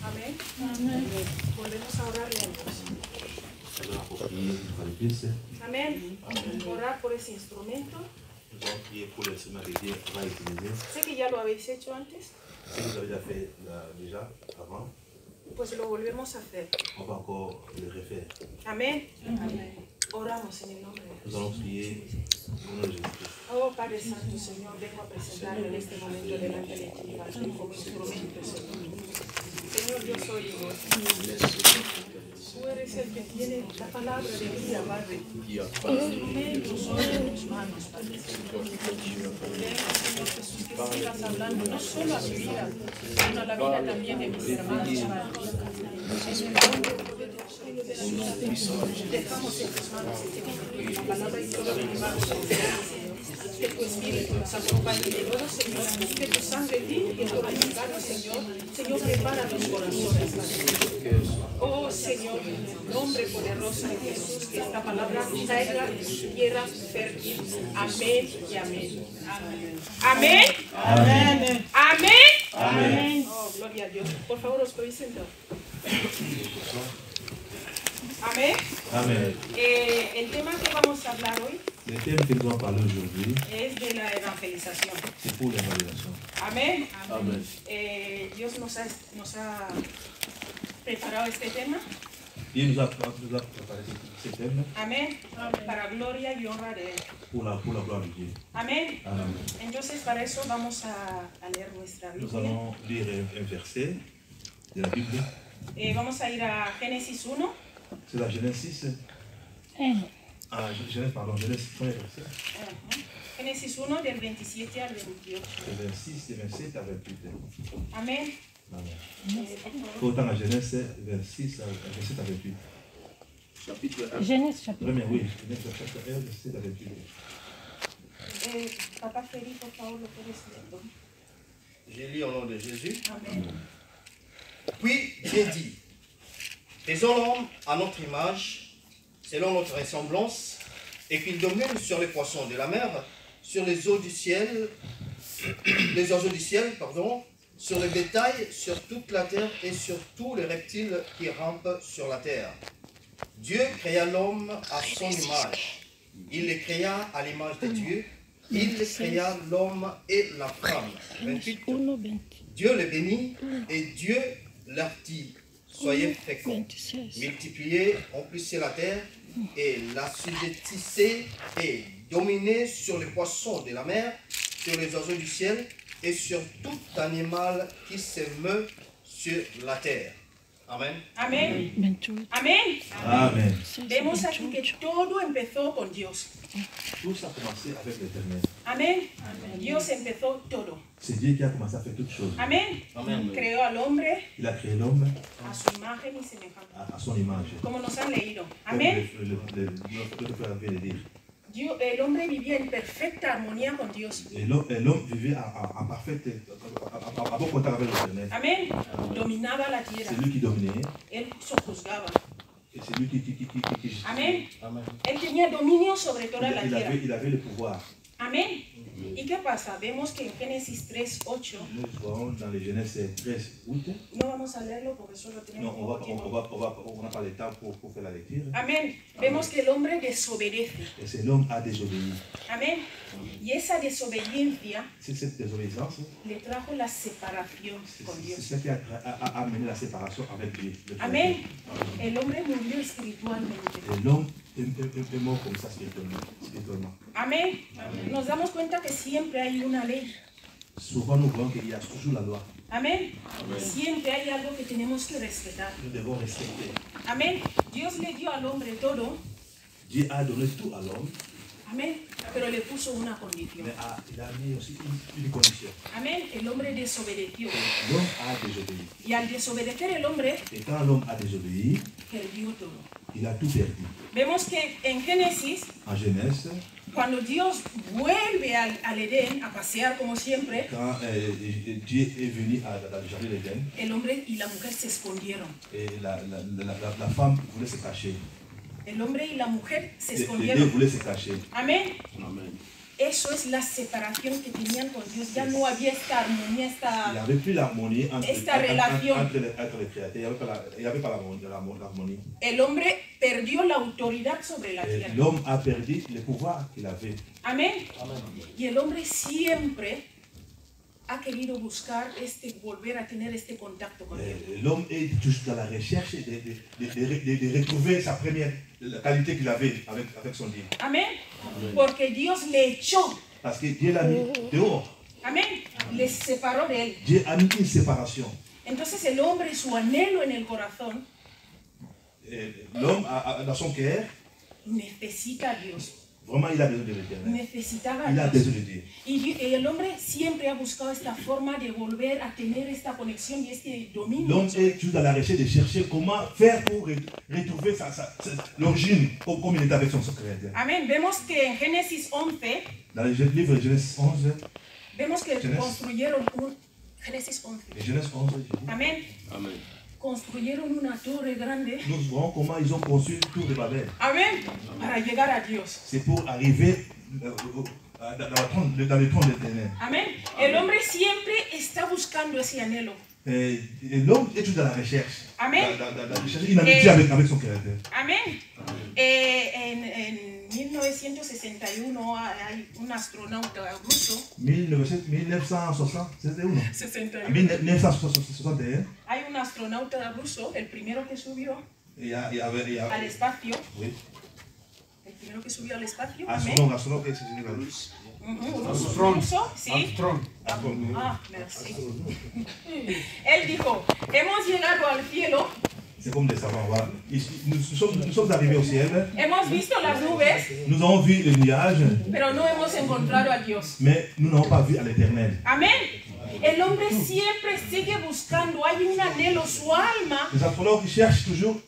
Amén. Volvemos a orarle a Dios. Amén. Orar por ese instrumento. Sé que ya lo habéis hecho antes. Pues lo volvemos a hacer. Amén. Oramos en el nombre de Jesús. Oh Padre Santo, Señor, vengo a presentarme en este momento delante de ti, Padre, como instrumento, Señor. Señor, yo soy Dios. Tú eres el que tiene la palabra de vida, Padre. Instrumentos son en tus manos, Padre. Venga, Señor Jesús, que sigas hablando no solo a mi vida, sino a la vida también de mis hermanos, Padre. Dejamos en tus manos este momento la palabra y todo lo que vamos a hacer. Que tu espíritu nos acompañe de nuevo, Señor. Que tu sangre limpie todo el pecado, Señor. Señor, prepara los corazones, Padre. Oh, Señor, en el nombre poderoso de Jesús, que esta palabra caiga en tierra fértil. Amén y amén. Amén. Amén. Amén. Amén. Oh, gloria a Dios. Por favor, os podéis sentar. Amén. Amén. El tema que vamos a hablar hoy es de la evangelización. Amén. Amén. Dios nos ha preparado este tema. Amén. Para gloria y honra de Él. Amén. Entonces, para eso vamos a leer nuestra Biblia. Vamos a ir a Génesis 1. C'est la Genèse 6. Genèse 1 verset. Génesis 1 del 27 al 28. Del 26 del 27 al 28. Amén. Autant la Genèse 26 al 27 al 28. Genèse chapitre 1. Oui, Genèse chapitre 1, 27 al 28. Papa Feri, por favor, lo puedes leer. Je lis au nom de Jésus. Amén. Puis Dieu dit, faisons l'homme à notre image, selon notre ressemblance, et qu'il domine sur les poissons de la mer, sur les eaux du ciel, les oiseaux du ciel, sur le bétail, sur toute la terre et sur tous les reptiles qui rampent sur la terre. Dieu créa l'homme à son image. Il le créa à l'image de Dieu. Il créa l'homme et la femme. 28. Dieu les bénit et Dieu leur dit, soyez féconds, multipliez, emplissez la terre et l'assujettissez et dominez sur les poissons de la mer, sur les oiseaux du ciel et sur tout animal qui se meut sur la terre. Amén. Amén. Amén. Amén. Vemos aquí que todo empezó con Dios. Tout ça a commencé avec l'Éternel. Amén. Dios empezó todo. C'est Dieu qui a commencé à faire toutes choses. Amén. Amén. Creó al hombre Il a créé l'homme a su imagen y semejanza. à son image. Como nos han leído. Amén. Le frère vient de dire. El hombre vivía en perfecta armonía con Dios. Et l'homme vivait en parfaite, à bon contact avec l'Éternel. Amén. Dominaba la tierra. C'est lui qui dominait. Él sojuzgaba. Et c'est lui qui Amén. Amén. Él tenía dominio sobre toda la tierra. il avait le pouvoir. Amén. ¿Y qué pasa? Vemos que en Génesis 3:8, Nous voyons dans les Genèse 13, 8. no vamos a leerlo porque solo tenemos Non, poco tiempo. on n'a pas le temps pour faire la lecture. Amén. Vemos que el hombre desobedece. Et c'est l'homme a désobéi. Amén. Y esa desobediencia C'est cette désobéissance, le trajo la separación con c'est Dios. ça qui a amené la séparation avec Dieu. Amén. El hombre murió espiritualmente. Et l'homme est mort comme ça spirituellement. Amén. Nos damos cuenta que siempre hay una ley. Souvent, nous voyons qu'il y a toujours la loi. Amén. Siempre hay algo que tenemos que respetar. Nous devons respecter. Amén. Dios le dio al hombre todo. Dieu a donné tout à l'homme, Amén. Pero le puso una condición. mais il a mis aussi une condition. Amén. El hombre desobedeció. L'homme a désobéi. Y al desobedecer el hombre, Et quand l'homme a désobéi, perdió todo. il a tout perdu. Vemos que en Génesis, En Genèse, cuando Dios vuelve al Edén a pasear como siempre, quand Dieu est venu dans le jardin d'Éden, el hombre y la mujer se escondieron. et la femme voulait se cacher. El hombre y la mujer se Les deux escondieron. voulaient se cacher. Amén. Amén. Eso es la separación que tenían con Dios. Ya no había esta armonía, Il n'y avait plus l'harmonie entre les créateurs. Il n'y avait pas l'harmonie. El hombre perdió la autoridad sobre la tierra. L'homme a perdu le pouvoir qu'il avait. Amén. Y el hombre siempre ha querido buscar volver a tener este contacto con Dios. L'homme est toujours dans la recherche de retrouver sa première la qualité qu'il avait avec son Dieu. Amén. Porque Dios le echó. Parce que Dieu l'a mis dehors. Amén. Les separó de él. Dieu a mis une séparation. Entonces el hombre, su anhelo en el corazón, l'homme dans son cœur, necesita a Dios. vraiment il a besoin de l'Éternel. Necesitaba a Il a Dios. besoin de Dieu. Y el hombre siempre ha buscado esta forma de volver a tener esta conexión y este dominio. L'homme est toujours dans la recherche de chercher comment faire pour retrouver l'origine, comme il était avec son créateur. Amén. Vemos que en Génesis 11, Dans le livre de Genèse 11, vemos que Genèse. construyeron Génesis 11. et Genèse 11, Amén. Amén. Construyeron una torre grande. nous voyons comment ils ont construit le tour de Babel. Amén. Para llegar a Dios. C'est pour arriver dans le trône de l'Éternel. Amén. El hombre siempre está buscando ese anhelo. Et l'homme est toujours dans la recherche. Amen. Dans la recherche, une amitié avec son créateur. Amén. En 1961 hay un astronauta ruso. 1960, c'était où non? 61. 1961. Hay un astronauta ruso, el primero que subió Il y a al espacio. oui. El primero que subió al espacio. Astronome, qu'est-ce que c'est russe? Ruso, sí. Ah, merci. Él dijo, hemos llegado al cielo, C'est comme des savants. Voilà. Nous sommes arrivés au ciel. hemos visto las nubes, Nous avons vu les nuages, pero no hemos encontrado a Dios. mais nous n'avons pas vu à l'Éternel. Amén. El hombre siempre sigue buscando, hay un anhelo, su alma. Les astrologues cherchent toujours,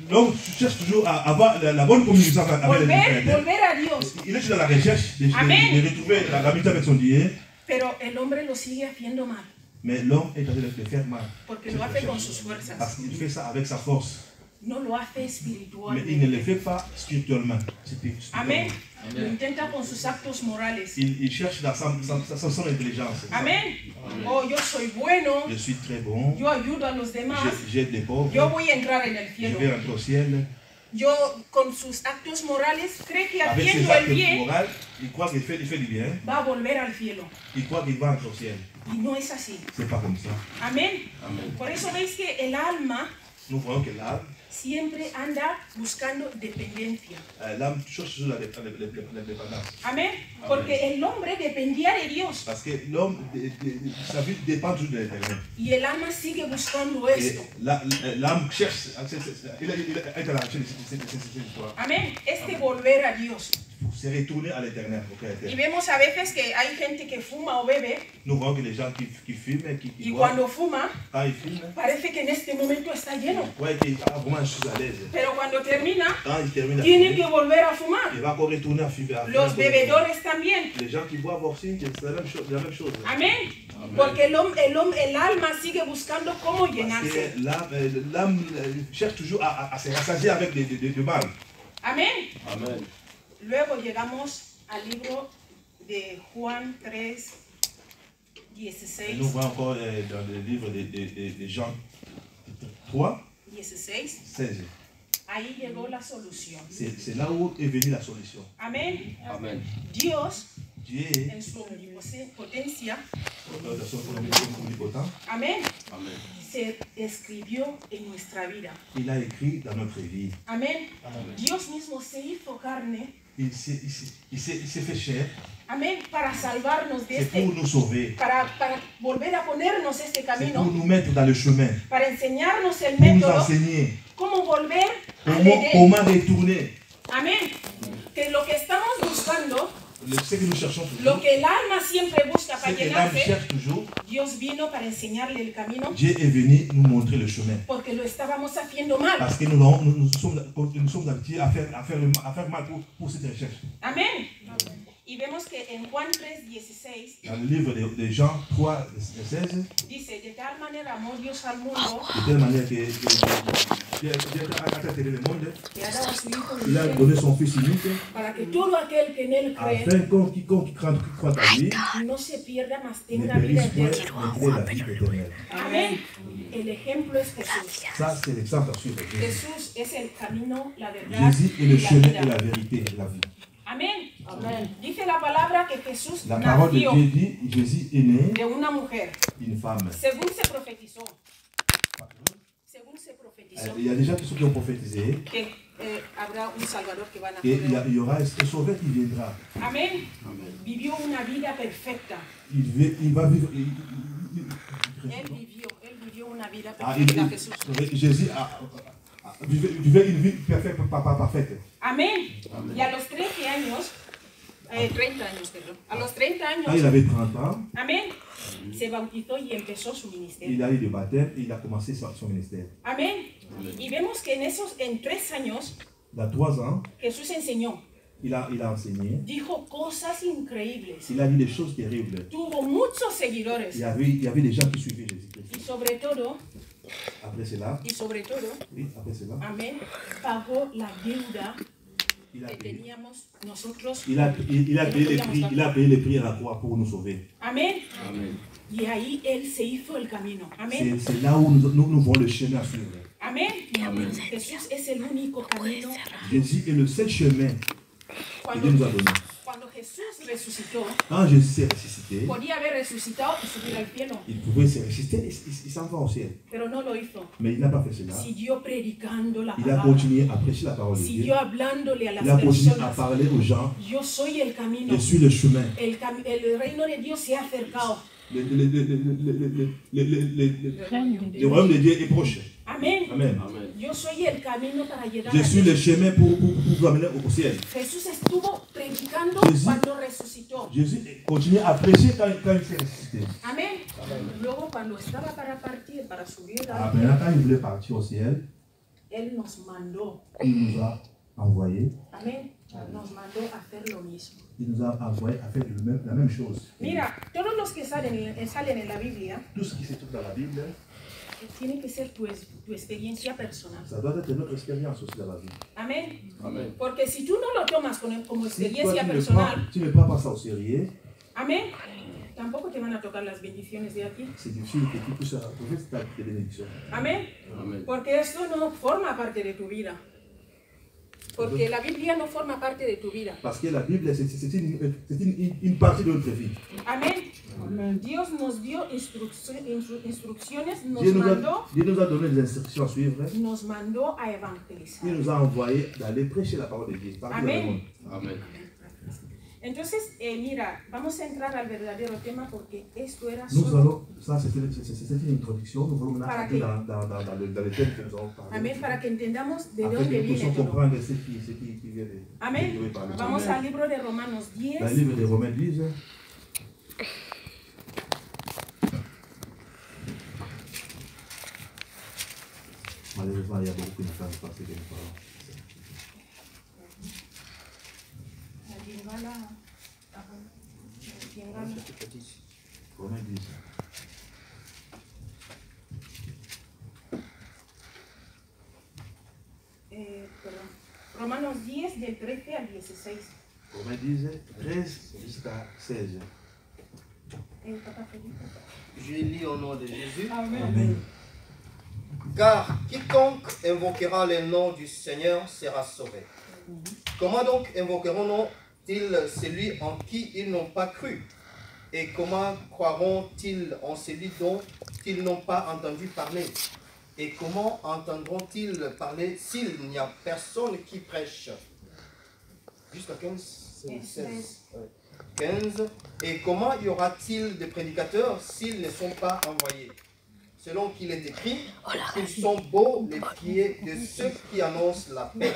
l'homme cherche toujours à avoir la bonne communication avec l'Éternel. Volver a Dios. Il est toujours dans la recherche de retrouver l'amitié avec son Dieu. Pero el hombre lo sigue haciendo mal, Mais l'homme est en train de faire mal. porque lo hace con sus fuerzas. Parce qu'il fait ça avec sa force. No lo hace Mais il ne le espiritualmente. fait pas spirituellement. Amén. Lo intenta con sus actos morales. Il cherche dans son intelligence. Amén. Oh, yo soy bueno, Je suis très bon. yo ayudo a los demás, J'aide les pauvres. yo voy a entrar en el Je cielo. vais rentrer au ciel. Yo, con sus actos morales, cree que Avec ses haciendo el actes bien moraux, il croit qu'il fait du bien. va a volver al cielo. Il croit qu'il va entrer au ciel. Y no es así. C'est pas comme ça. Amén. Por eso veis que el alma Nous voyons que l'âme siempre anda buscando dependencia. l'âme cherche toujours la dépendance. Amén. Porque el hombre dependía de Dios. Parce que l'homme, sa vie dépend toujours de l'Éternel. Y el alma sigue buscando Et esto. l'âme cherche, il est à la recherche de cette histoire. Amén. Volver a Dios. C'est retourner à l'Éternel, au Y Créateur. vemos a veces que hay gente que fuma o bebe. Nous voyons que les gens qui fument, qui Y boivent, cuando fuma, quand ils fument, parece que en este momento está lleno. ouais, qu'ils ont vraiment une chose à l'aise. Pero cuando termina, Quand ils terminent à tiene fumer, que volver a fumar. il va encore retourner à fumer. Los bebedores también. Les gens qui boivent aussi, c'est la même chose. Amén. Porque el alma sigue buscando cómo Parce llenarse. que l'âme cherche toujours à se rassasier avec du mal. Amén. Amén. Luego llegamos al libro de Juan 3, Et 16. nous voyons encore dans le livre de Jean 3, 16. 16. Ahí llegó la solución. C'est là où est venue la solution. Amén. Amén. Dios, Dieu, en su omnipotencia, dans son omnipotent, amén, Amén. se escribió en nuestra vida. il a écrit dans notre vie. Amén. Dios mismo se hizo carne, Il s'est fait chair. amén, para salvarnos de C'est pour nous sauver, para volver a ponernos este c'est pour camino, nous mettre dans le chemin, para enseñarnos el pour nous método, enseigner cómo volver a comment retourner. Amén. Que lo que estamos buscando, Ce que nous cherchons lo toujours, que el alma siempre busca ce para que l'âme llenarse, cherche toujours, Dios vino para enseñarle el camino Dieu est venu nous montrer le chemin. porque lo estábamos haciendo mal. Parce que nous sommes habitués à faire mal pour cette recherche. Amén. Y vemos que en Juan 3:16 Dans le livre de Jean 3, 16, dice, de tal manera amó Dios al mundo de telle manière que que ha dado a su Hijo Il a donné son Fils unique para que todo aquel que en Él cree afin que quiconque croit à lui no se pierda, mas ne tenga vida périsse point, eterna. mais qu'il ait la vie éternelle. Amén. El ejemplo es Jesús. Ça, c'est l'exemple à suivre. Jesús es el camino, la verdad Jésus est y le la chemin vida. et la vérité, la vie. Amén. Dice la palabra que Jesús La parole de nació Dieu dit, Jésus est né de una mujer. d'une femme. Según se profetizó. Según se profetizó Il y a déjà tous ceux qui ont prophétisé que habrá un Salvador que va a et nacer. il y aura un sauveur qui viendra. Amén. Vivió una vida perfecta. Il va vivre. Él vivió una vida Ah, perfecta, Jesús. Jésus vivait une vie parfaite. Amén. Y a los 13 años, 30 años, perdón. A los 30 Quand il años, avait 30 ans, amén, se bautizó y empezó su il ministerio. a eu le baptême et il a commencé son ministère. Amén. Y vemos que en 3 años, Il a 3 ans, Jesús enseñó, il a enseigné. dijo cosas increíbles. Il a dit des choses terribles. Tuvo muchos seguidores. Il y avait des gens qui suivaient Jésus-Christ. Y sobre todo, Après cela, amén, pagó la deuda il a que payé. teníamos nosotros. Il a payé les prix à la croix pour nous sauver. Amén. Y ahí Él se hizo el camino. Amén. C'est là où nous voyons le chemin à suivre. Amén. Jesús es el único camino. Jésus est le seul chemin que Dieu nous a donné. Cuando Jesús resucitó, Quand Jésus s'est ressuscité, podía haber resucitado y subir al cielo, il pouvait se ressusciter et il s'en va au ciel. pero no lo hizo. Mais il n'a pas fait cela. Siguió predicando la Il a palabra. continué à prêcher la parole de Dieu. Siguió hablándole a Il a las continué à personas. parler aux gens. Yo soy el camino. Je suis le chemin. El reino de Dios se ha acercado. Le royaume de Dieu est proche. Amén. Amen. Yo soy el camino para llegar Je a suis Dios. le chemin pour vous amener au ciel. Jesús estuvo predicando Jesús. cuando resucitó. Jésus continue à prêcher quand il s'est ressuscité. Amén. Luego cuando estaba para partir, para subir al Après, quand il voulait partir au ciel, Él nos mandó. il nous a envoyés. Amén. Nos mandó a hacer lo mismo. Il nous a envoyés à faire la même chose. Mira, todos los que salen en la Biblia, Tout ce qui se trouve dans la Bible, tiene que ser tu experiencia personal. ça doit être notre expérience aussi dans la vie. Amén. Amen. Porque si tú no lo tomas como Si toi, experiencia personal, tu ne prends pas ça au sérieux, amén, tampoco te van a tocar las bendiciones de aquí. c'est difficile que tu puisses retrouver cette bénédiction. Amén. Porque esto no forma parte de tu vida. Porque la Biblia no forma parte de tu vida. Parce que la Bible, c'est une partie de notre vie. Amén. Dios nos dio instrucciones, nos Dieu nous a donné des instructions à suivre. nos mandó a evangelizar. Il nous a envoyés d'aller prêcher la parole de Dieu. Partout dans le monde. Amen. Entonces, mira, vamos a entrar al verdadero tema porque esto era Nous solo, allons, ça c'était une introduction, nous allons Para entrer que- dans le thème que nous allons parler. amén, para que entendamos de Afin dónde que nous viene puissions todo. comprendre ce qui vient de Amén. de parler. Vamos al libro de Romanos Dans le 10, livre des Romains 10, malheureusement, il y a beaucoup de femmes parce que les parents. Romains 10. perdón, Romanos 10 del 13 al 16. Romains 10, 13 jusqu'à 16. Papa Felipe. Je lis au nom de Jésus. Amen. Car quiconque invoquera le nom du Seigneur sera sauvé. Comment donc invoqueront-ils celui en qui ils n'ont pas cru? Et comment croiront-ils en celui dont ils n'ont pas entendu parler? Et comment entendront-ils parler s'il n'y a personne qui prêche? Jusqu'à 15, 16. 15. Et comment y aura-t-il de prédicateurs s'ils ne sont pas envoyés? Selon qu'il est écrit, ils sont beaux les pieds de ceux qui annoncent la paix,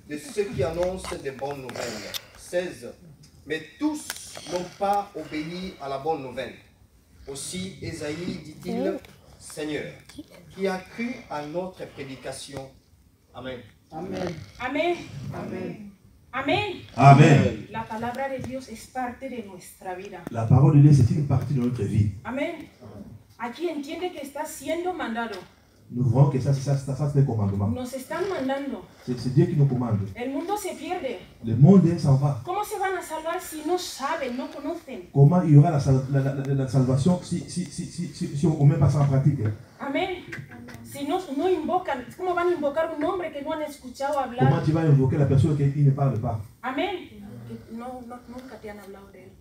de ceux qui annoncent de bonnes nouvelles. 16. Mais tous n'ont pas obéi à la bonne nouvelle. Aussi, Ésaïe dit-il, Seigneur, qui a cru à notre prédication? Amen. Amén. Amén. Amén. Amen. La palabra de Dios es parte de nuestra vida. La parole de Dieu, c'est une partie de notre vie. Amén. Aquí entiende que está siendo mandado. Nous voyons que ça c'est un commandement. Nos están mandando. C'est Dieu qui nous commande. El mundo se pierde. Le monde s'en va. ¿Cómo se van a salvar si no saben, no conocen? Comment il y aura la salvation si on ne met pas ça en pratique? Amén. Si no invocan, ¿cómo van a invocar un nombre que no han escuchado Comment hablar? tu vas invoquer la personne qui ne parle pas? Amén. No, nunca te han hablado de él.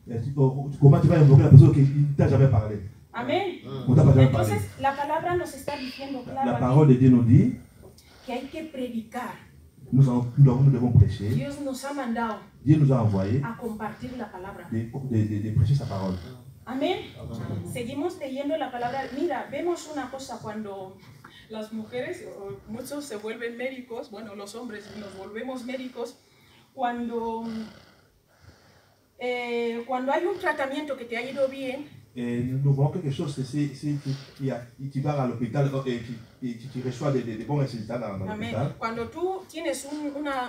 Comment tu vas invoquer la personne qui ne t'a jamais parlé? Amén. On t'a pas jamais parlé. Entonces, la palabra nos está diciendo La claramente parole de Dieu nous dit, que hay que predicar. nous devons prêcher. Dios nos ha mandado Dieu nous a envoyé a compartir la palabra. de prêcher sa parole. Amén. Seguimos leyendo la palabra. Mira, vemos una cosa cuando las mujeres, muchos se vuelven médicos, bueno, los hombres nos volvemos médicos, cuando hay un tratamiento que te ha ido bien. Nous voyons quelque chose que si tu vas à l'hôpital et tu reçois des bons résultats dans l'hôpital. Cuando tú tienes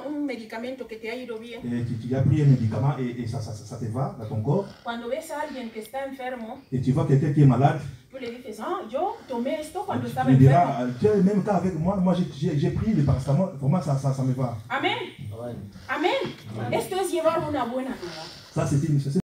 un medicamento que te ha ido bien. Tu as pris un médicament et ça te va dans ton corps. Cuando ves a alguien que está enfermo. Et tu vois quelqu'un qui est malade. Tú le dices, yo tomé esto cuando estaba enfermo. Tu diras, même cas avec moi j'ai pris le paracétamol, pour moi ça me va. Amén. Amén. Esto es llevar una buena vida. Ça c'est